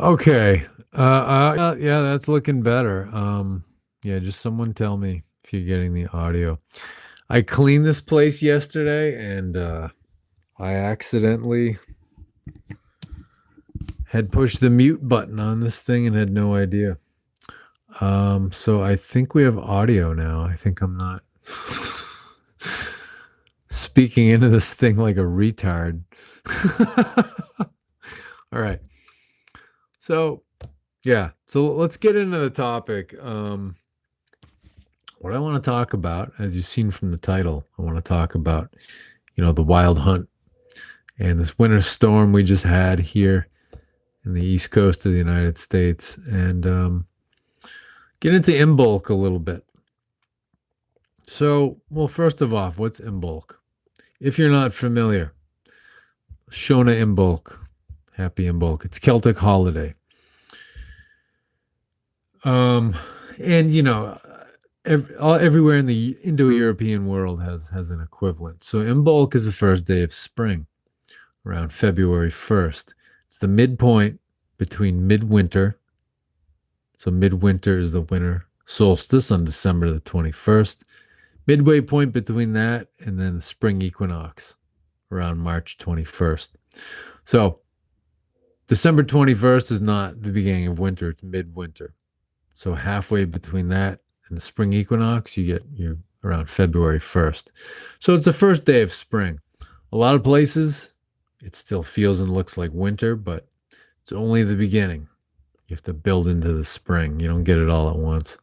Okay. Yeah, that's looking better. Yeah, just someone tell me if you're getting the audio. I cleaned this place yesterday and I accidentally had pushed the mute button on this thing and had no idea. So I think we have audio now. I think I'm not speaking into this thing like a retard. All right. So, yeah. So let's get into the topic. What I want to talk about, as you've seen from the title, I want to talk about, the wild hunt and this winter storm we just had here in the east coast of the United States, and get into Imbolc a little bit. So, well, first of all, what's Imbolc? If you're not familiar, Shona Imbolc, happy Imbolc. It's Celtic holiday. And everywhere in the Indo-European world has an equivalent. So Imbolc is the first day of spring, around February 1st. It's the midpoint between midwinter. So midwinter is the winter solstice on December the 21st. Midway point between that and then the spring equinox around March 21st. So December 21st is not the beginning of winter, it's midwinter. So halfway between that and the spring equinox, you're around February 1st. So it's the first day of spring. A lot of places, it still feels and looks like winter, but it's only the beginning. You have to build into the spring. You don't get it all at once.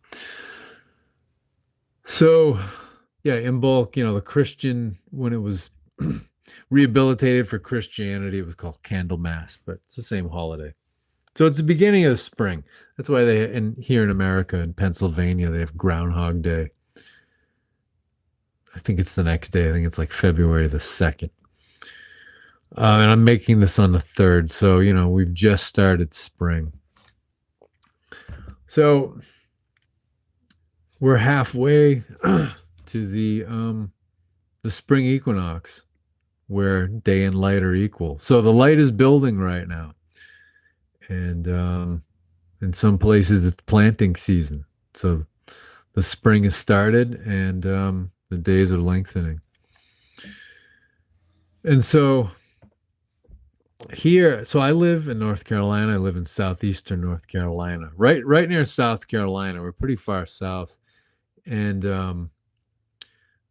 So, yeah, Imbolc, the Christian, when it was rehabilitated for Christianity, it was called Candlemas, but it's the same holiday. So it's the beginning of spring. That's why here in America, in Pennsylvania, they have Groundhog Day. I think it's the next day. I think it's like February the 2nd. And I'm making this on the 3rd. So, we've just started spring. So we're halfway to the spring equinox where day and light are equal. So the light is building right now. And in some places it's planting season. So the spring has started and the days are lengthening. And so I live in North Carolina. I live in southeastern North Carolina, right near South Carolina. We're pretty far south. And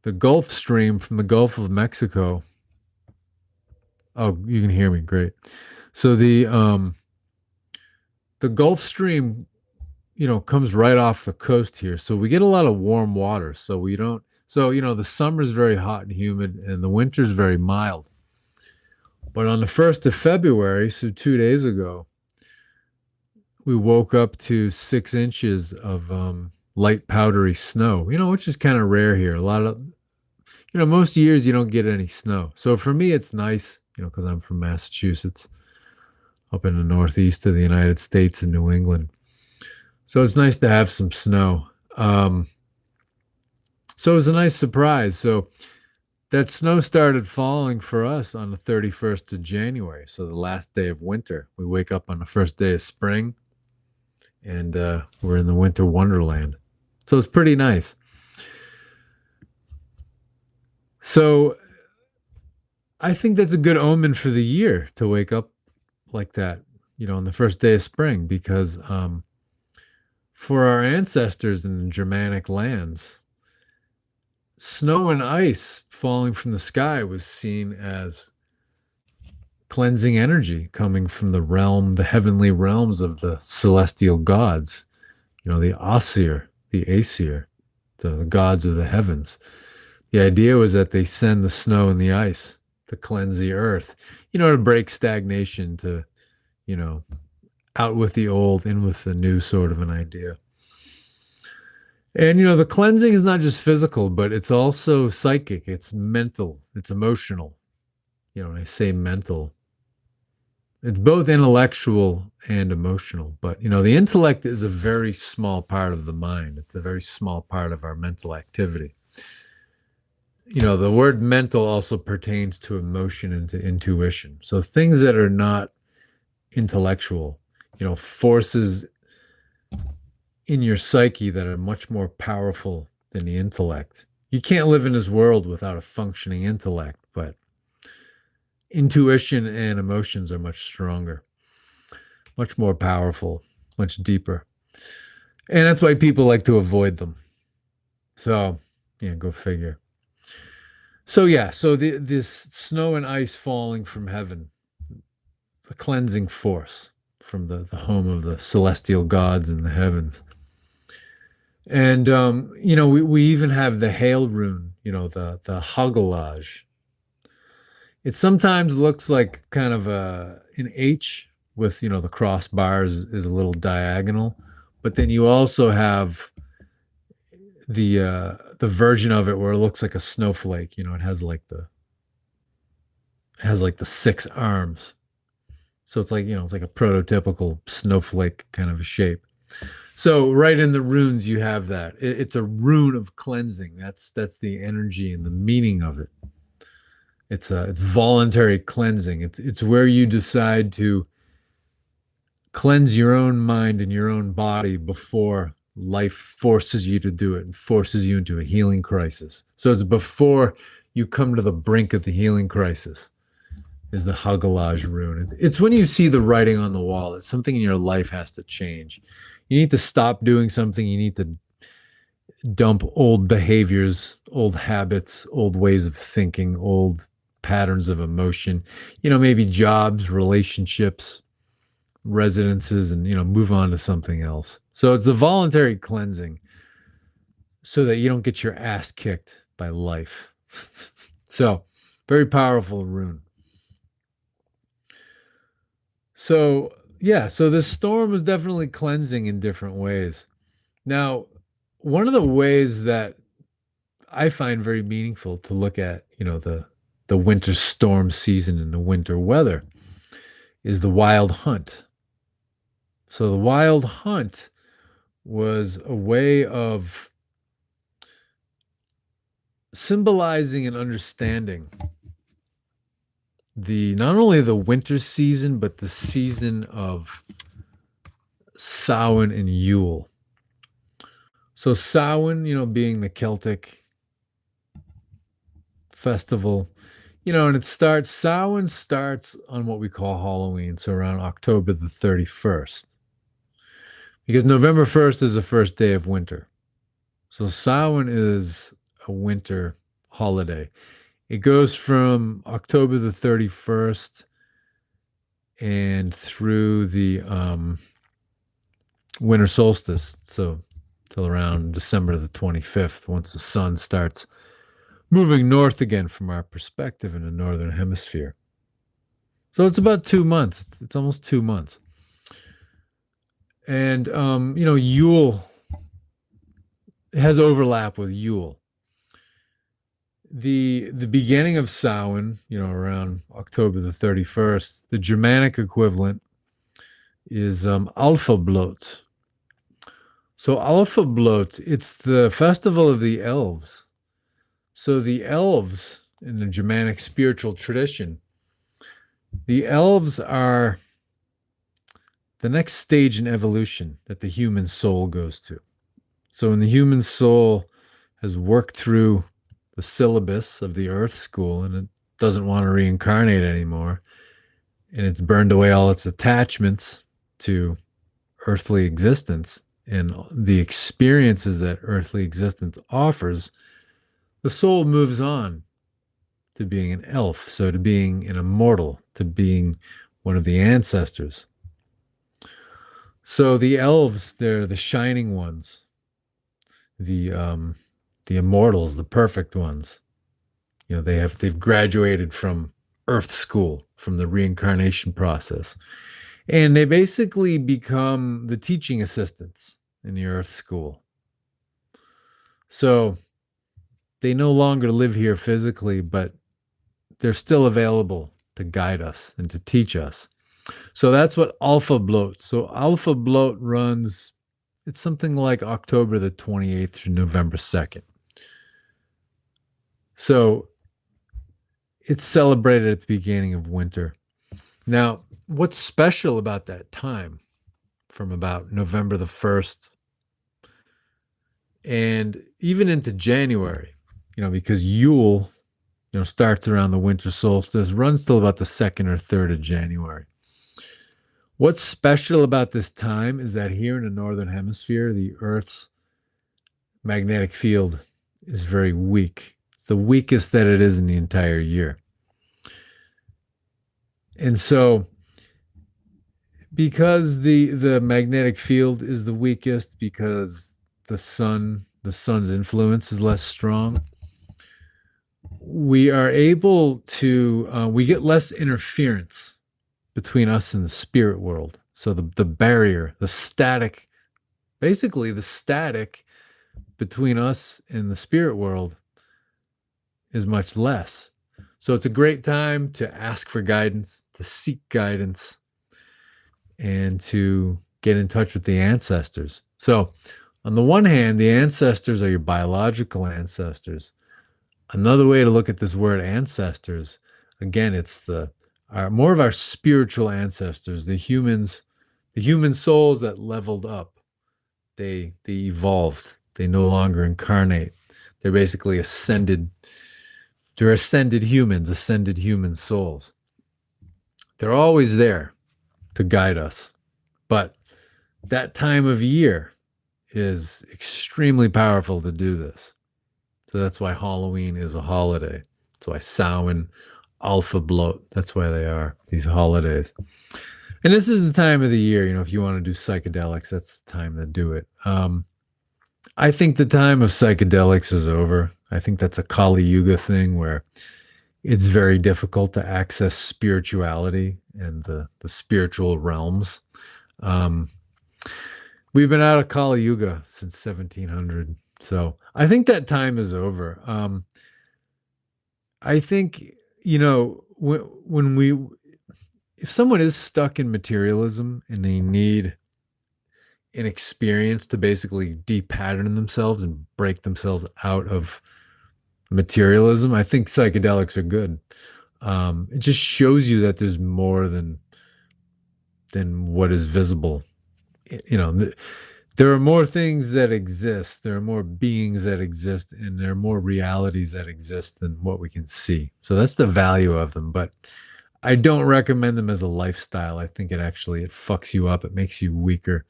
the Gulf Stream from the Gulf of Mexico. Oh, you can hear me. Great. So the Gulf Stream, comes right off the coast here. So we get a lot of warm water. So the summer's very hot and humid and the winter's very mild. But on the 1st of February, so 2 days ago, we woke up to 6 inches of light powdery snow, which is kind of rare here. A lot of, most years you don't get any snow. So for me, it's nice, because I'm from Massachusetts, up in the northeast of the United States in New England. So it's nice to have some snow. So it was a nice surprise. So that snow started falling for us on the 31st of January. So the last day of winter. We wake up on the first day of spring and we're in the winter wonderland. So it's pretty nice. So I think that's a good omen for the year to wake up like that, on the first day of spring, because for our ancestors in the Germanic lands, snow and ice falling from the sky was seen as cleansing energy coming from the heavenly realms of the celestial gods, the Asir, the Aesir, the gods of the heavens. The idea was that they send the snow and the ice to cleanse the earth, to break stagnation, to, out with the old, in with the new sort of an idea. And, the cleansing is not just physical, but it's also psychic. It's mental. It's emotional. When I say mental, it's both intellectual and emotional. But, the intellect is a very small part of the mind. It's a very small part of our mental activity. The word mental also pertains to emotion and to intuition. So things that are not intellectual, forces in your psyche that are much more powerful than the intellect. You can't live in this world without a functioning intellect, but intuition and emotions are much stronger, much more powerful, much deeper. And that's why people like to avoid them. So, yeah, go figure. So, yeah, so this snow and ice falling from heaven, the cleansing force from the home of the celestial gods in the heavens. And we even have the hail rune, the hagalage. It sometimes looks like kind of an H with the crossbar is a little diagonal, but then you also have the version of it where it looks like a snowflake. It has like the six arms, so it's like a prototypical snowflake kind of a shape. So right in the runes, you have that. It's a rune of cleansing. That's the energy and the meaning of it. It's voluntary cleansing. It's where you decide to cleanse your own mind and your own body before life forces you to do it and forces you into a healing crisis. So it's before you come to the brink of the healing crisis is the Hagalaj rune. It's when you see the writing on the wall that something in your life has to change. You need to stop doing something. You need to dump old behaviors, old habits, old ways of thinking, old patterns of emotion, maybe jobs, relationships, residences, and, move on to something else. So it's a voluntary cleansing so that you don't get your ass kicked by life. So, very powerful rune. So, yeah, so this storm was definitely cleansing in different ways. Now, one of the ways that I find very meaningful to look at, the winter storm season and the winter weather is the wild hunt. So the wild hunt was a way of symbolizing and understanding not only the winter season, but the season of Samhain and Yule. So Samhain, being the Celtic festival, and Samhain starts on what we call Halloween, so around October the 31st. Because November 1st is the first day of winter. So Samhain is a winter holiday. It goes from October the 31st and through the winter solstice, so till around December the 25th, once the sun starts moving north again from our perspective in the northern hemisphere. So it's about 2 months. It's almost 2 months. And Yule has overlap with Yule. The beginning of Samhain, around October the 31st, the Germanic equivalent is Alpha Blot. So Alpha Blot, it's the festival of the elves. So the elves in the Germanic spiritual tradition, the elves are the next stage in evolution that the human soul goes to. So when the human soul has worked through the syllabus of the earth school and it doesn't want to reincarnate anymore, and it's burned away all its attachments to earthly existence and the experiences that earthly existence offers, the soul moves on to being an elf, so to being an immortal, to being one of the ancestors. So the elves, they're the shining ones, the immortals, the perfect ones. They've graduated from Earth School, from the reincarnation process, and they basically become the teaching assistants in the Earth School. So they no longer live here physically, but they're still available to guide us and to teach us. So that's what Alpha Blot. So Alpha Blot runs, it's something like October the 28th through November 2nd. So it's celebrated at the beginning of winter. Now, what's special about that time from about November the 1st and even into January, because Yule, starts around the winter solstice, runs till about the 2nd or 3rd of January. What's special about this time is that here in the Northern Hemisphere, the Earth's magnetic field is very weak. It's the weakest that it is in the entire year. And so, because the magnetic field is the weakest, because the sun's influence is less strong, we are able to we get less interference between us and the spirit world. So the barrier, the static, basically the static between us and the spirit world is much less. So it's a great time to ask for guidance, to seek guidance, and to get in touch with the ancestors. So on the one hand, the ancestors are your biological ancestors. Another way to look at this word ancestors, again, it's more of our spiritual ancestors, the human souls that leveled up. They evolved. They no longer incarnate. They're basically ascended. They're ascended human souls. They're always there to guide us. But that time of year is extremely powerful to do this. So that's why Halloween is a holiday. That's why Samhain, Alpha Bloat, that's why they are these holidays. And this is the time of the year, if you want to do psychedelics, that's the time to do it. I think the time of psychedelics is over. I think that's a Kali Yuga thing where it's very difficult to access spirituality and the spiritual realms. We've been out of Kali Yuga since 1700. So I think that time is over. I think, if someone is stuck in materialism and they need an experience to basically de-pattern themselves and break themselves out of materialism, I think psychedelics are good. It just shows you that there's more than what is visible. There are more things that exist. There are more beings that exist, and there are more realities that exist than what we can see. So that's the value of them. But I don't recommend them as a lifestyle. I think it fucks you up. It makes you weaker,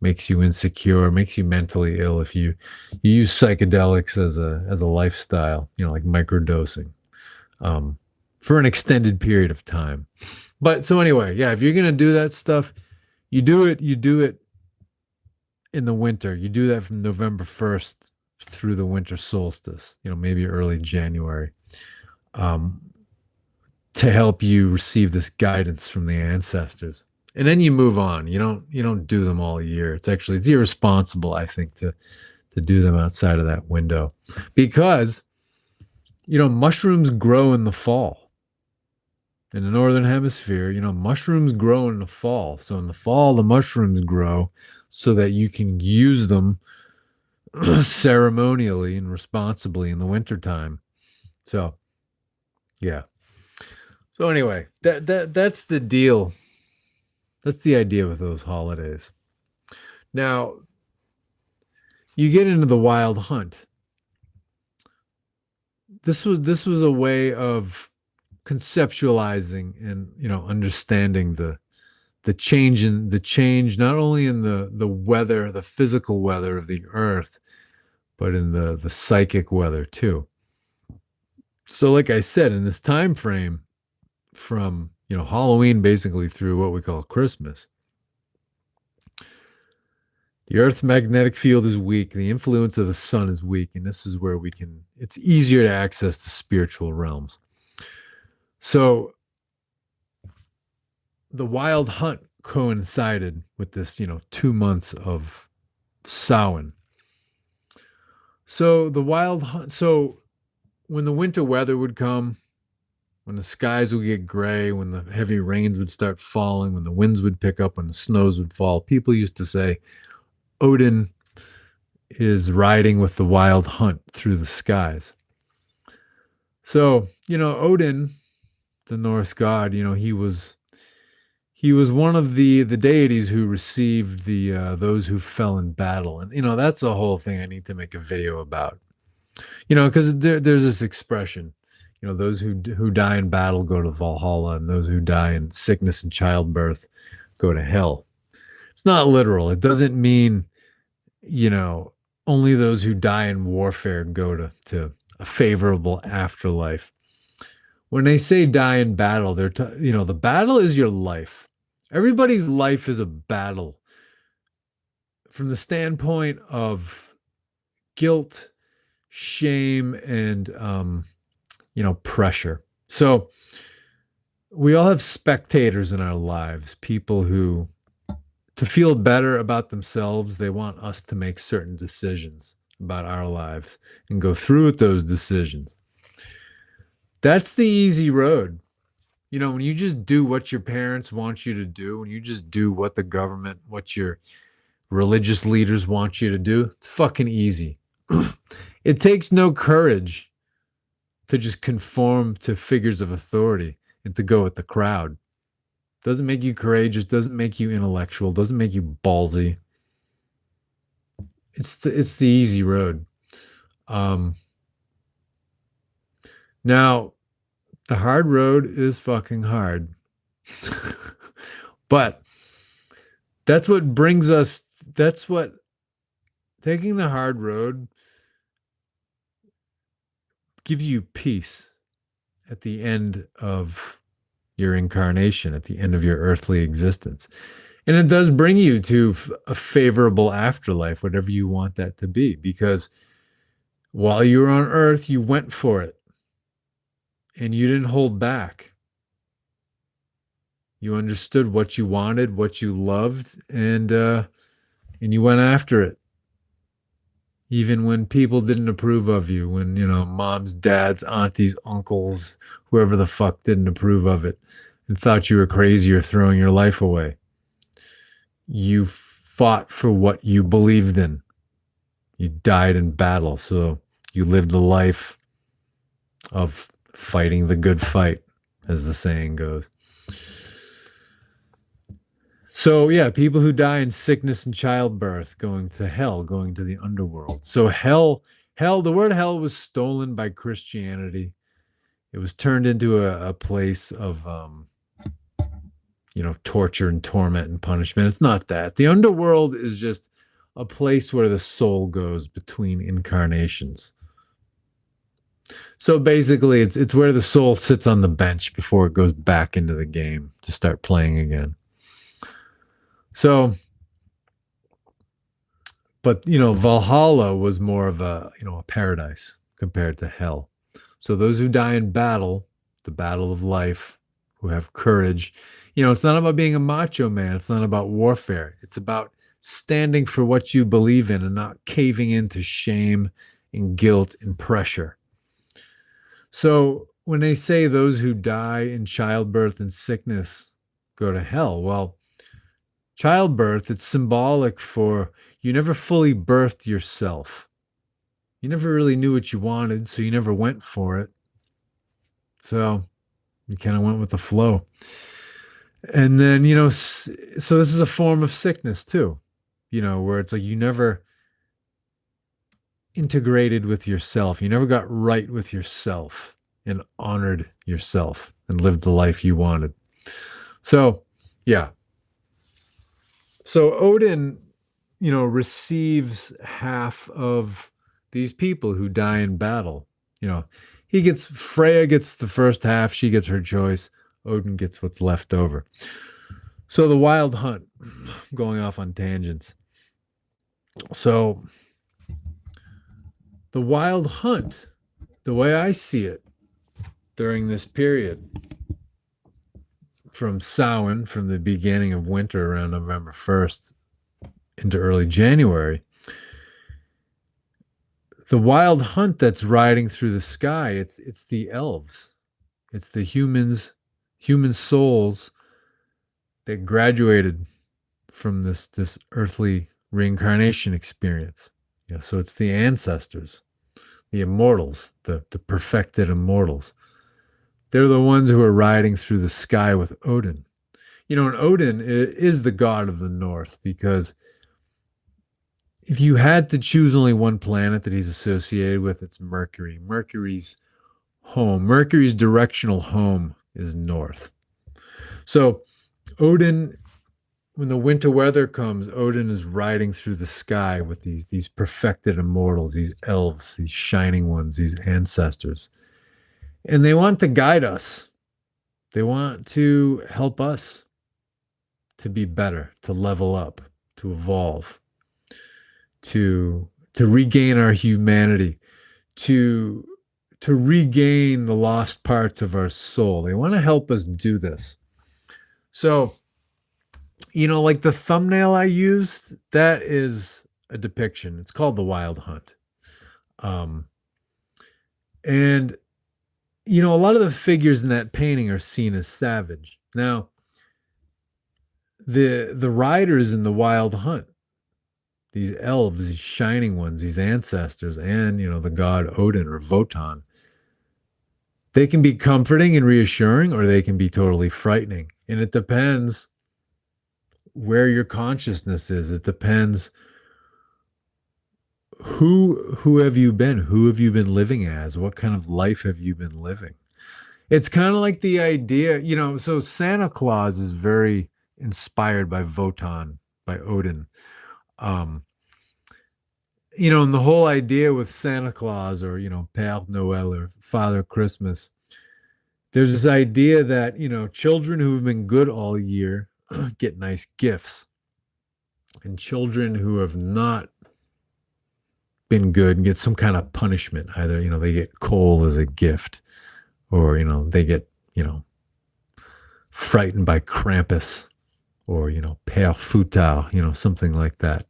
makes you insecure, makes you mentally ill if you use psychedelics as a lifestyle, like microdosing, for an extended period of time. But so anyway, yeah, if you're gonna do that stuff, you do it in the winter. You do that from November 1st through the winter solstice, maybe early January, to help you receive this guidance from the ancestors. And then you move on. You don't do them all year. It's irresponsible, I think, to do them outside of that window, because mushrooms grow in the fall. In the Northern Hemisphere, mushrooms grow in the fall. So in the fall, the mushrooms grow so that you can use them ceremonially and responsibly in the wintertime. So, yeah. So anyway, that's the deal. That's the idea with those holidays. Now, you get into the wild hunt. This was a way of conceptualizing and understanding the change not only in the weather, the physical weather of the earth, but in the psychic weather too. So like I said, in this time frame from Halloween basically through what we call Christmas, the Earth's magnetic field is weak, the influence of the sun is weak, and this is where it's easier to access the spiritual realms. So the wild hunt coincided with this, 2 months of Samhain. So the wild hunt, so when the winter weather would come, when the skies would get gray, when the heavy rains would start falling, when the winds would pick up, when the snows would fall, people used to say, Odin is riding with the wild hunt through the skies. So, Odin, the Norse god, he he was one of the deities who received the those who fell in battle, and that's a whole thing I need to make a video about. Because there's this expression, those who die in battle go to Valhalla, and those who die in sickness and childbirth go to hell. It's not literal. It doesn't mean, you know, only those who die in warfare go to a favorable afterlife. When they say die in battle, the battle is your life. Everybody's life is a battle from the standpoint of guilt, shame, and pressure. So we all have spectators in our lives, people who, to feel better about themselves, they want us to make certain decisions about our lives and go through with those decisions. That's the easy road. When you just do what your parents want you to do, when you just do what the government, what your religious leaders want you to do, it's fucking easy. It takes no courage to just conform to figures of authority and to go with the crowd. Doesn't make you courageous, doesn't make you intellectual, doesn't make you ballsy. It's the easy road. Now, the hard road is fucking hard. But that's what brings us, taking the hard road gives you peace at the end of your incarnation, at the end of your earthly existence. And it does bring you to a favorable afterlife, whatever you want that to be, because while you were on earth, you went for it and you didn't hold back. You understood what you wanted, what you loved, and you went after it. Even when people didn't approve of you, when, moms, dads, aunties, uncles, whoever the fuck didn't approve of it and thought you were crazy or throwing your life away. You fought for what you believed in. You died in battle. So you lived the life of fighting the good fight, as the saying goes. So yeah, people who die in sickness and childbirth, going to hell, going to the underworld. So hell, the word hell was stolen by Christianity. It was turned into a place of, torture and torment and punishment. It's not that. The underworld is just a place where the soul goes between incarnations. So basically, it's where the soul sits on the bench before it goes back into the game to start playing again. So, but, Valhalla was more of a paradise compared to hell. So those who die in battle, the battle of life, who have courage, it's not about being a macho man. It's not about warfare. It's about standing for what you believe in and not caving into shame and guilt and pressure. So when they say those who die in childbirth and sickness go to hell, well, childbirth, it's symbolic for you never fully birthed yourself. You never really knew what you wanted, so you never went for it. So you kind of went with the flow. And then, so this is a form of sickness too, where it's like you never integrated with yourself. You never got right with yourself and honored yourself and lived the life you wanted. So, yeah. So Odin, receives half of these people who die in battle. Freya gets the first half. She gets her choice. Odin gets what's left over. So the wild hunt, going off on tangents. So the wild hunt, the way I see it during this period, from Samhain, from the beginning of winter around November 1st into early January, the wild hunt that's riding through the sky, it's the elves. It's the human souls that graduated from this earthly reincarnation experience. So it's the ancestors, the immortals, the perfected immortals. They're the ones who are riding through the sky with Odin. And Odin is the god of the North because if you had to choose only one planet that he's associated with, it's Mercury. Mercury's home, Mercury's directional home is north. So Odin, when the winter weather comes, Odin is riding through the sky with these perfected immortals, these elves, these shining ones, these ancestors. And they want to guide us. They want to help us to be better, to level up, to evolve, to regain our humanity, to to regain the lost parts of our soul. They want to help us do this. So, like the thumbnail I used, that is a depiction. It's called The Wild Hunt. Um, and a lot of the figures in that painting are seen as savage. Now, the riders in The Wild Hunt, these elves, these shining ones, these ancestors, and the god Odin or Wotan, they can be comforting and reassuring, or they can be totally frightening. And it depends where your consciousness is. It depends who have you been? Who have you been living as? What kind of life have you been living? It's kind of like the idea, so Santa Claus is very inspired by Wotan, by Odin. And the whole idea with Santa Claus or, Père Noël or Father Christmas, there's this idea that, children who have been good all year get nice gifts. And children who have not been good and get some kind of punishment. Either, they get coal as a gift, or, they get, frightened by Krampus, or, Père Fouettard, something like that.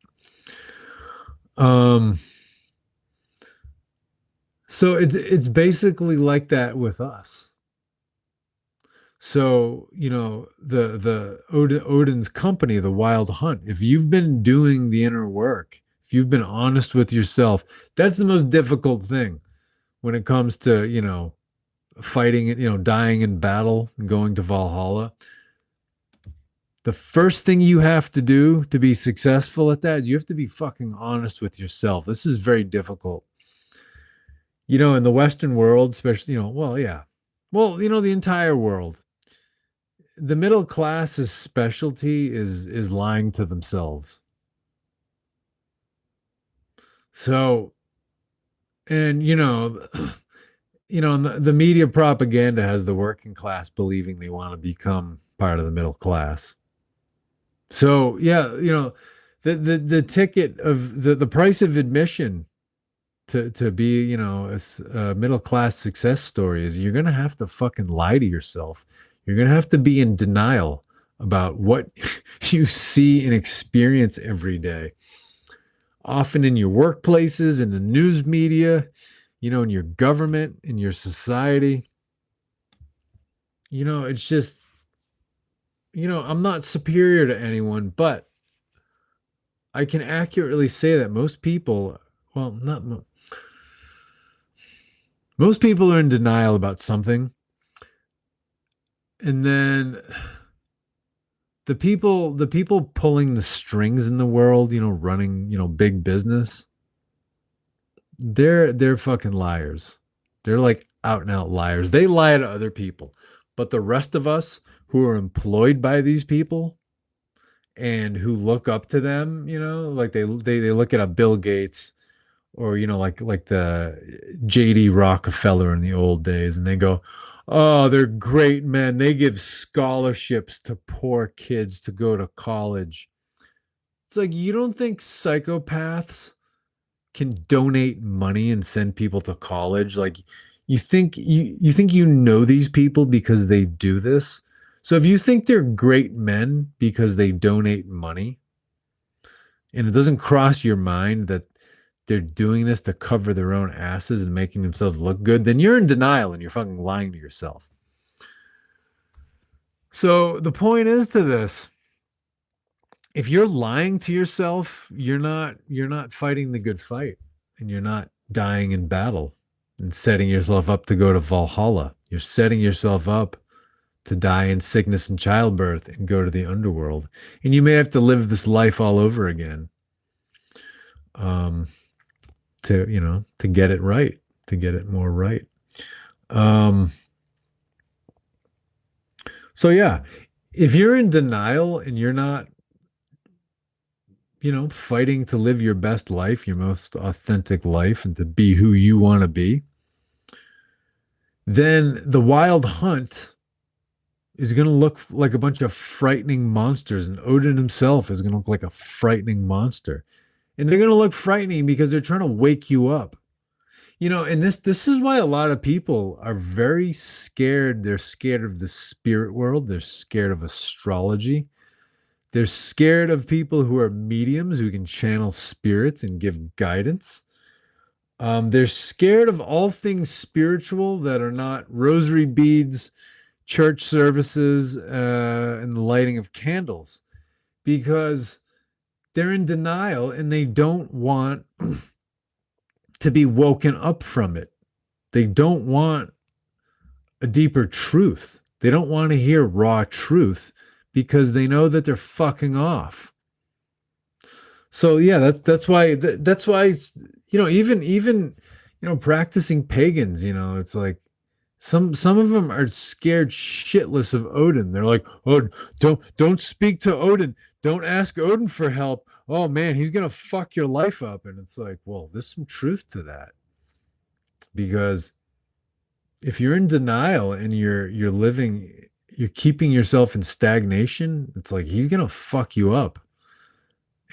So it's basically like that with us. So, the Odin's company, the Wild Hunt, if you've been doing the inner work, if you've been honest with yourself, that's the most difficult thing when it comes to, fighting, dying in battle and going to Valhalla. The first thing you have to do to be successful at that is you have to be fucking honest with yourself. This is very difficult. In the Western world, especially, well, yeah. Well, the entire world. The middle class's specialty is lying to themselves. So, and the media propaganda has the working class believing they want to become part of the middle class. So yeah, the ticket of the price of admission to be a middle class success story is you're gonna have to fucking lie to yourself. You're gonna have to be in denial about what you see and experience every day. Often in your workplaces, in the news media, in your government, in your society. It's just, I'm not superior to anyone, but I can accurately say that most people, well, not most people are in denial about something. And then the people pulling the strings in the world, running, big business, they're fucking liars. They're like out and out liars. They lie to other people. But the rest of us who are employed by these people and who look up to them, like they look at a Bill Gates or, like the JD Rockefeller in the old days, and they go, oh, they're great men. They give scholarships to poor kids to go to college. It's like, you don't think psychopaths can donate money and send people to college? Like, you think these people because they do this? So if you think they're great men because they donate money, and it doesn't cross your mind that they're doing this to cover their own asses and making themselves look good, then you're in denial and you're fucking lying to yourself. So the point is to this, if you're lying to yourself, you're not fighting the good fight, and you're not dying in battle and setting yourself up to go to Valhalla. You're setting yourself up to die in sickness and childbirth and go to the underworld. And you may have to live this life all over again, um, to get it right, to get it more right. Um, so yeah, if you're in denial and you're not, fighting to live your best life, your most authentic life, and to be who you want to be, then the wild hunt is going to look like a bunch of frightening monsters. And Odin himself is going to look like a frightening monster. And they're going to look frightening because they're trying to wake you up. And this is why a lot of people are very scared. They're scared of the spirit world. They're scared of astrology. They're scared of people who are mediums who can channel spirits and give guidance. They're scared of all things spiritual that are not rosary beads, church services, and the lighting of candles, because they're in denial and they don't want to be woken up from it. They don't want a deeper truth. They don't want to hear raw truth because they know that they're fucking off. So yeah, that's why even practicing pagans, it's like some of them are scared shitless of Odin. They're like, "Oh, don't speak to Odin. Don't ask Odin for help. Oh man, he's gonna fuck your life up." And it's like, well, there's some truth to that, because if you're in denial and you're keeping yourself in stagnation, it's like he's gonna fuck you up,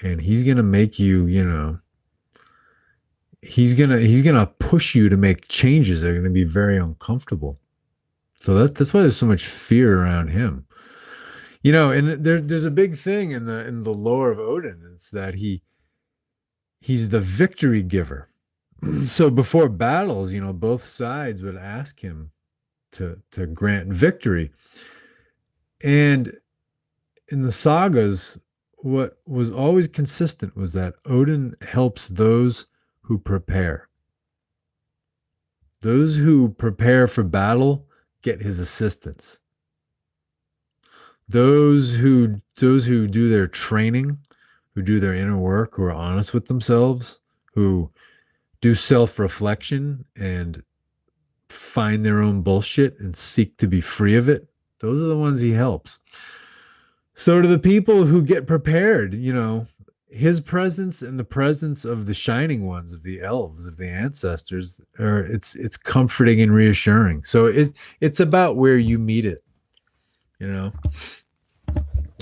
and he's gonna make you, he's gonna push you to make changes that are gonna be very uncomfortable. So that's why there's so much fear around him. And there's a big thing in the lore of Odin. It's that he's the victory giver. So before battles, both sides would ask him to grant victory. And in the sagas, what was always consistent was that Odin helps those who prepare. Those who prepare for battle get his assistance. Those who do their training, who do their inner work, who are honest with themselves, who do self-reflection and find their own bullshit and seek to be free of it, those are the ones he helps. So to the people who get prepared, his presence and the presence of the shining ones, of the elves, of the ancestors, it's comforting and reassuring. So it's about where you meet it.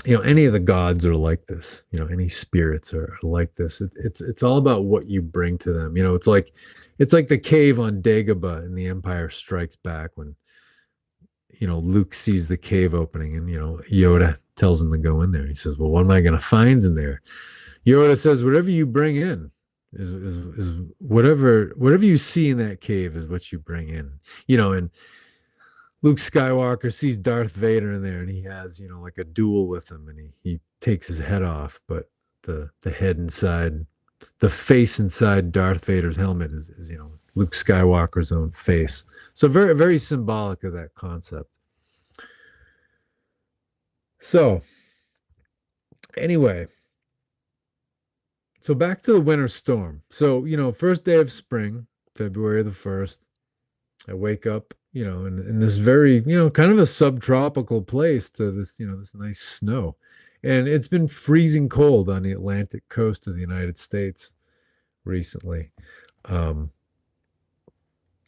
Any of the gods are like this. Any spirits are like this. It's all about what you bring to them. It's like the cave on Dagobah in The Empire Strikes Back, when Luke sees the cave opening, and Yoda tells him to go in there. He says, "Well, what am I going to find in there?" Yoda says, "Whatever you bring in is whatever you see in that cave is what you bring in." And Luke Skywalker sees Darth Vader in there, and he has, like a duel with him, and he takes his head off, but the head inside, the face inside Darth Vader's helmet is Luke Skywalker's own face. So very, very symbolic of that concept. So anyway, so back to the winter storm. So, first day of spring, February the 1st, I wake up, in this very, kind of a subtropical place, to this, this nice snow. And it's been freezing cold on the Atlantic coast of the United States recently.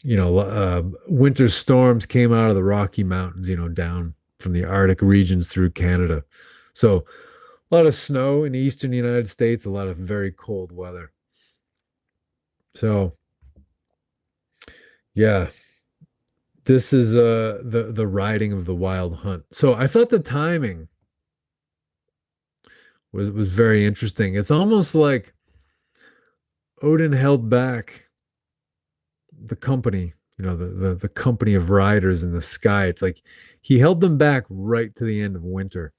Winter storms came out of the Rocky Mountains, down from the Arctic regions through Canada. So a lot of snow in the eastern United States, a lot of very cold weather. So yeah, this is the riding of the wild hunt. So I thought the timing was very interesting. It's almost like Odin held back the company, the company of riders in the sky. It's like he held them back right to the end of winter.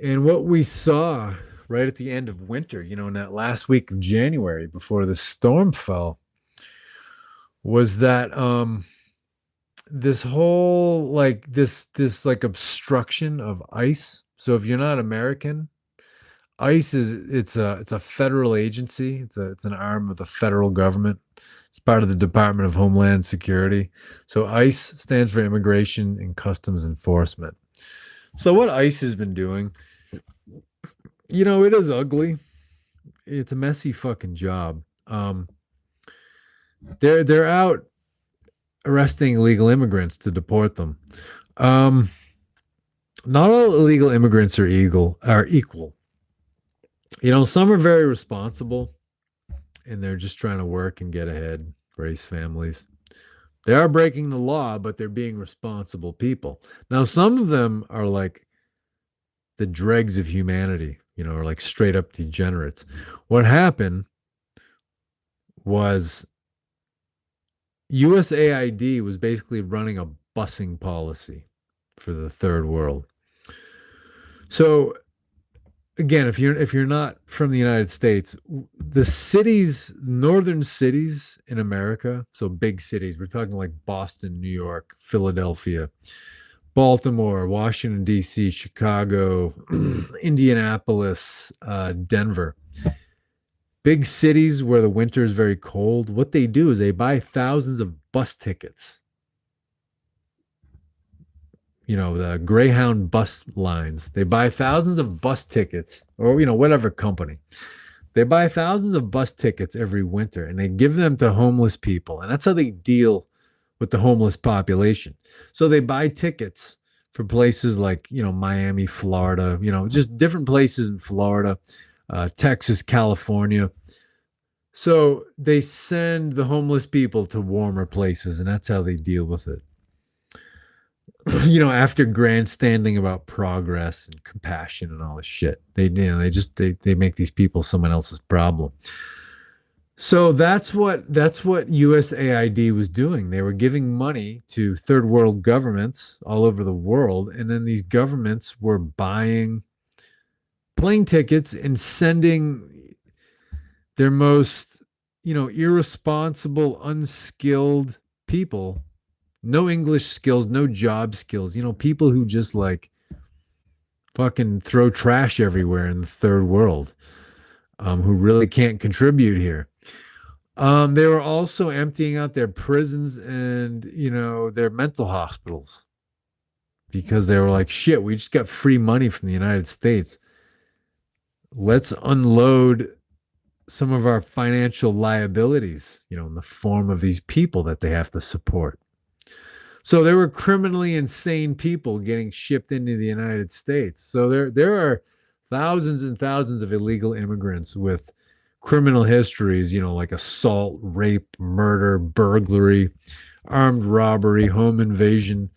And what we saw right at the end of winter, in that last week of January before the storm fell, was that this whole like this like obstruction of ICE. So if you're not American, ICE is it's a federal agency. It's an arm of the federal government. It's part of the Department of Homeland Security. So ICE stands for Immigration and Customs Enforcement. So what ICE has been doing, it is ugly. It's a messy fucking job. They're out arresting illegal immigrants to deport them. Um, Not all illegal immigrants are equal. Some are very responsible and they're just trying to work and get ahead, raise families. They are breaking the law, but they're being responsible people. Now, some of them are like the dregs of humanity, or like straight up degenerates. What happened was USAID was basically running a busing policy for the third world. So again, if you're not from the United States, the cities, northern cities in America, so big cities, we're talking like Boston, New York, Philadelphia, Baltimore, Washington D.C., Chicago, Indianapolis, Denver. Big cities where the winter is very cold. What they do is they buy thousands of bus tickets. The Greyhound bus lines. They buy thousands of bus tickets, or whatever company. They buy thousands of bus tickets every winter and they give them to homeless people. And that's how they deal with the homeless population. So they buy tickets for places like, Miami, Florida, just different places in Florida, Texas, California. So they send the homeless people to warmer places and that's how they deal with it. After grandstanding about progress and compassion and all this shit, they make these people someone else's problem. So that's what USAID was doing. They were giving money to third world governments all over the world, and then these governments were buying plane tickets and sending their most, irresponsible, unskilled people, no English skills, no job skills, people who just like fucking throw trash everywhere in the third world, who really can't contribute here. They were also emptying out their prisons and, their mental hospitals because they were like, shit, we just got free money from the United States. Let's unload some of our financial liabilities, in the form of these people that they have to support. So there were criminally insane people getting shipped into the United States. So there are thousands and thousands of illegal immigrants with criminal histories, like assault, rape, murder, burglary, armed robbery, home invasion.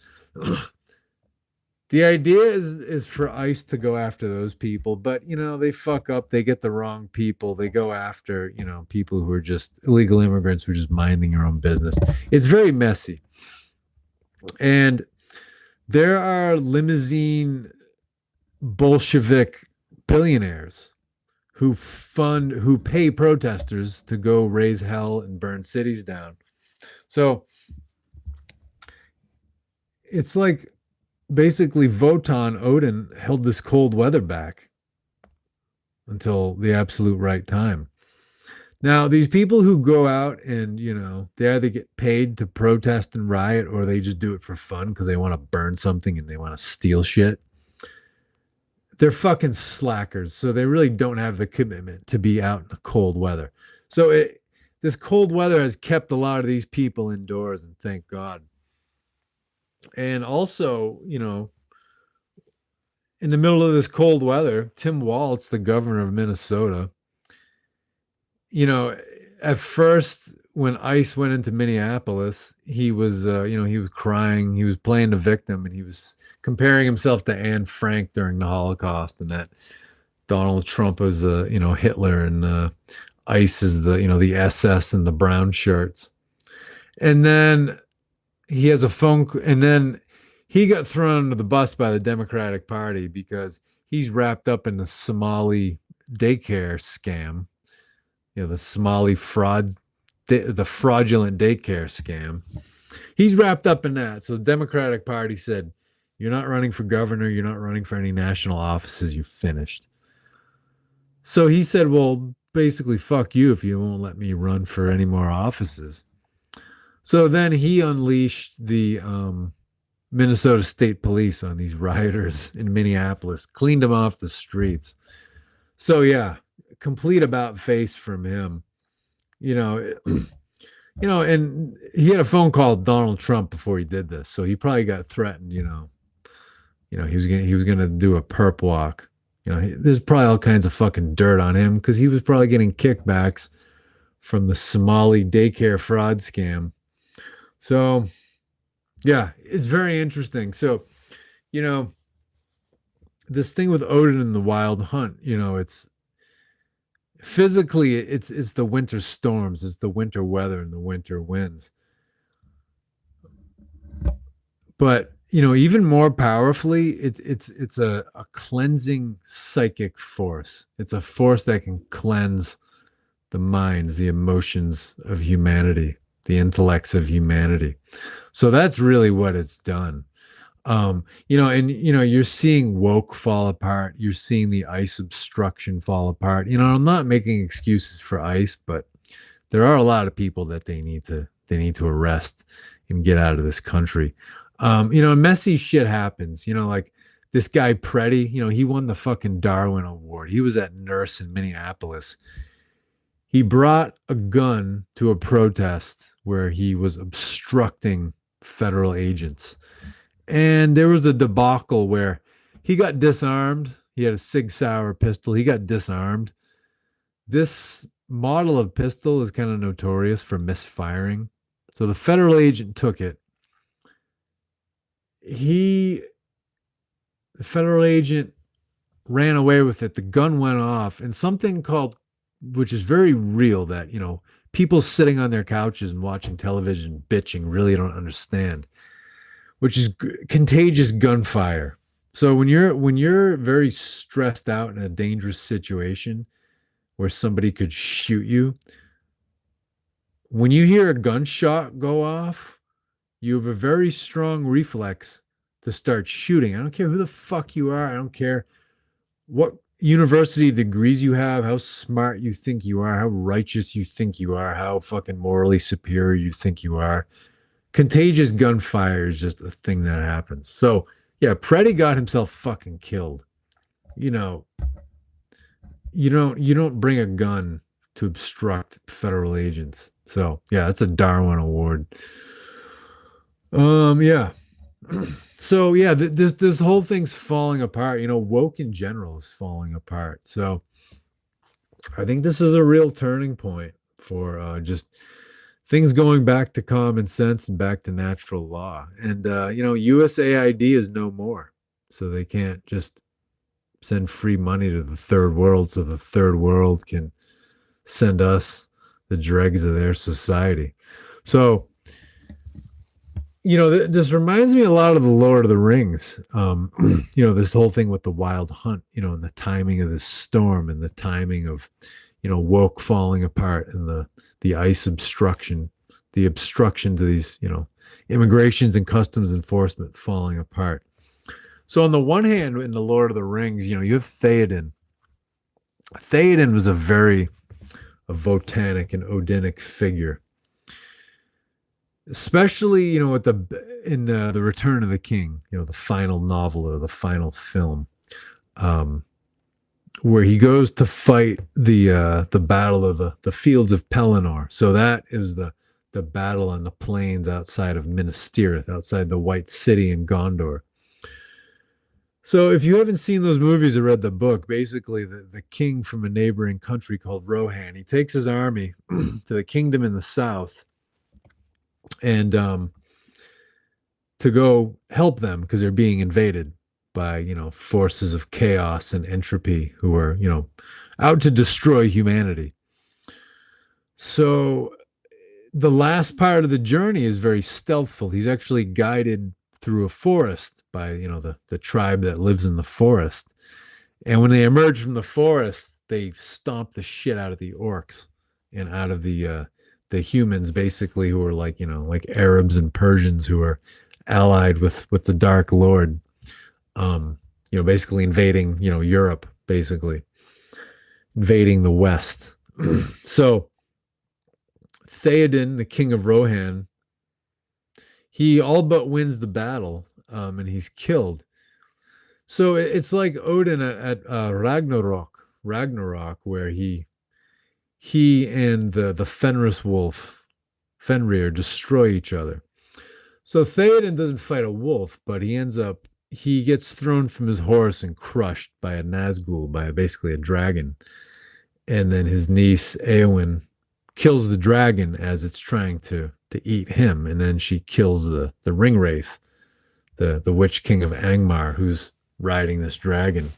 The idea is for ICE to go after those people, but they fuck up, they get the wrong people, they go after, people who are just illegal immigrants who are just minding their own business. It's very messy. And there are limousine Bolshevik billionaires who pay protesters to go raise hell and burn cities down. So it's like basically Wotan Odin held this cold weather back until the absolute right time. Now, these people who go out and, they either get paid to protest and riot or they just do it for fun because they want to burn something and they want to steal shit. They're fucking slackers. So they really don't have the commitment to be out in the cold weather. So this cold weather has kept a lot of these people indoors, and thank God. And also, in the middle of this cold weather, Tim Walz, the governor of Minnesota, at first when ICE went into Minneapolis, he was, he was crying, he was playing the victim, and he was comparing himself to Anne Frank during the Holocaust, and that Donald Trump was, Hitler, and ICE is the SS and the brown shirts. And then he has a and then he got thrown under the bus by the Democratic Party because he's wrapped up in the Somali daycare scam. The Somali fraud, the fraudulent daycare scam. he's wrapped up in that. So the Democratic Party said, "You're not running for governor. You're not running for any national offices. You finished." So he said, "Well, basically, fuck you if you won't let me run for any more offices." So then he unleashed the Minnesota State Police on these rioters in Minneapolis, cleaned them off the streets. So yeah, complete about face from him. You know, and he had a phone call with Donald Trump before he did this, so he probably got threatened. He was gonna do a perp walk. There's probably all kinds of fucking dirt on him because he was probably getting kickbacks from the Somali daycare fraud scam. So yeah, it's very interesting. So you know this thing with Odin and the Wild Hunt. It's physically it's the winter storms, it's the winter weather and the winter winds. But even more powerfully, it's a cleansing psychic force. It's a force that can cleanse the minds, the emotions of humanity, the intellects of humanity. So that's really what it's done. You're seeing woke fall apart. You're seeing the ICE obstruction fall apart. I'm not making excuses for ICE, but there are a lot of people that they need to arrest and get out of this country. Messy shit happens. Like this guy Preddy. He won the fucking Darwin Award. He was that nurse in Minneapolis. He brought a gun to a protest where he was obstructing federal agents. And there was a debacle where he got disarmed. He had a Sig Sauer pistol. He got disarmed. This model of pistol is kind of notorious for misfiring. So the federal agent took it. The federal agent ran away with it. The gun went off, and something called, which is very real, that people sitting on their couches and watching television bitching really don't understand, which is contagious gunfire. So when you're very stressed out in a dangerous situation where somebody could shoot you, when you hear a gunshot go off, you have a very strong reflex to start shooting. I don't care who the fuck you are. I don't care what university degrees you have, how smart you think you are, how righteous you think you are, how fucking morally superior you think you are. Contagious gunfire is just a thing that happens. So yeah, Preddy got himself fucking killed. You know, you don't bring a gun to obstruct federal agents. So yeah, that's a Darwin Award. Yeah. So yeah, this whole thing's falling apart. Woke in general is falling apart. So I think this is a real turning point for just things going back to common sense and back to natural law. And USAID is no more, so they can't just send free money to the third world so the third world can send us the dregs of their society. So this reminds me a lot of the Lord of the Rings. This whole thing with the Wild Hunt, and the timing of this storm and the timing of, woke falling apart and the ICE obstruction, the obstruction to these, immigrations and customs enforcement falling apart. So on the one hand, in the Lord of the Rings, you have Theoden. Theoden was a Votanic and Odinic figure. Especially, in the Return of the King, the final novel or the final film, where he goes to fight the battle of the fields of Pelennor. So that is the battle on the plains outside of Minas Tirith, outside the White City in Gondor. So if you haven't seen those movies or read the book, basically the king from a neighboring country called Rohan, he takes his army to the kingdom in the south, and to go help them because they're being invaded by forces of chaos and entropy who are out to destroy humanity. So the last part of the journey is very stealthful. He's actually guided through a forest by the tribe that lives in the forest, and when they emerge from the forest, they stomp the shit out of the orcs and out of the the humans basically who are like, like Arabs and Persians who are allied with the Dark Lord, um, basically invading, Europe, basically invading the West. So Theoden, the king of Rohan, he all but wins the battle, and he's killed. So it's like Odin at Ragnarok, where he and the Fenris wolf, Fenrir, destroy each other. So Theoden doesn't fight a wolf, but he gets thrown from his horse and crushed by a Nazgul, by basically a dragon. And then his niece Eowyn kills the dragon as it's trying to eat him, and then she kills the Ringwraith, the Witch King of Angmar, who's riding this dragon.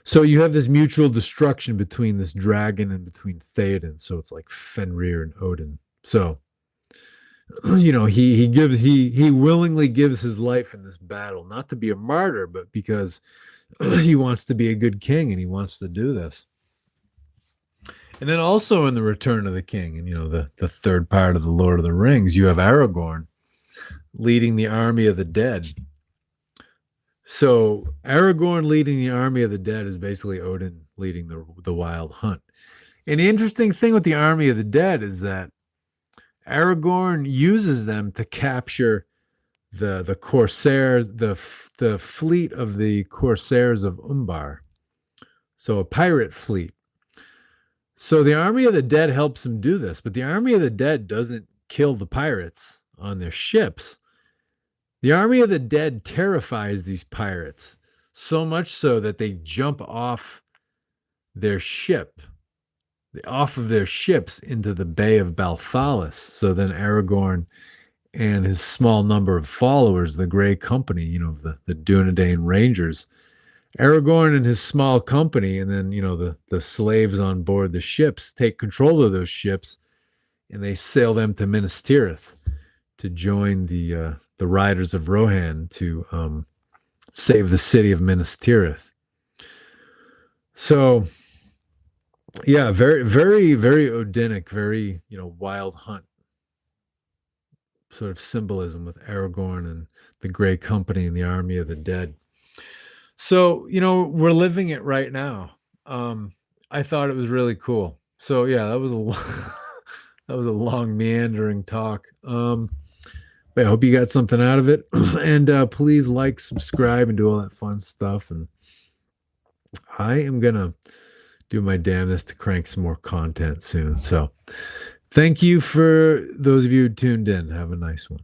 So you have this mutual destruction between this dragon and between Theoden. So it's like Fenrir and Odin. So he willingly gives his life in this battle, not to be a martyr, but because he wants to be a good king and he wants to do this. And then also in the Return of the King, and the third part of the Lord of the Rings, you have Aragorn leading the army of the dead. So Aragorn leading the army of the dead is basically Odin leading the wild hunt. And the interesting thing with the army of the dead is that Aragorn uses them to capture the Corsairs, the fleet of the Corsairs of Umbar. So a pirate fleet. So the army of the dead helps him do this, but the army of the dead doesn't kill the pirates on their ships. The army of the dead terrifies these pirates, so much so that they jump off of their ships into the Bay of Balthalis. So then Aragorn and his small number of followers, the Grey Company, the Dunedain Rangers, Aragorn and his small company, and then, the slaves on board the ships take control of those ships, and they sail them to Minas Tirith to join the Riders of Rohan to save the city of Minas Tirith. So, yeah, very, very, very Odinic, very, wild hunt sort of symbolism with Aragorn and the Grey Company and the army of the dead. So, we're living it right now. I thought it was really cool. So yeah, that was that was a long meandering talk. But I hope you got something out of it. And please like, subscribe, and do all that fun stuff. And I am gonna do my damnedest to crank some more content soon. So thank you for those of you who tuned in. Have a nice one.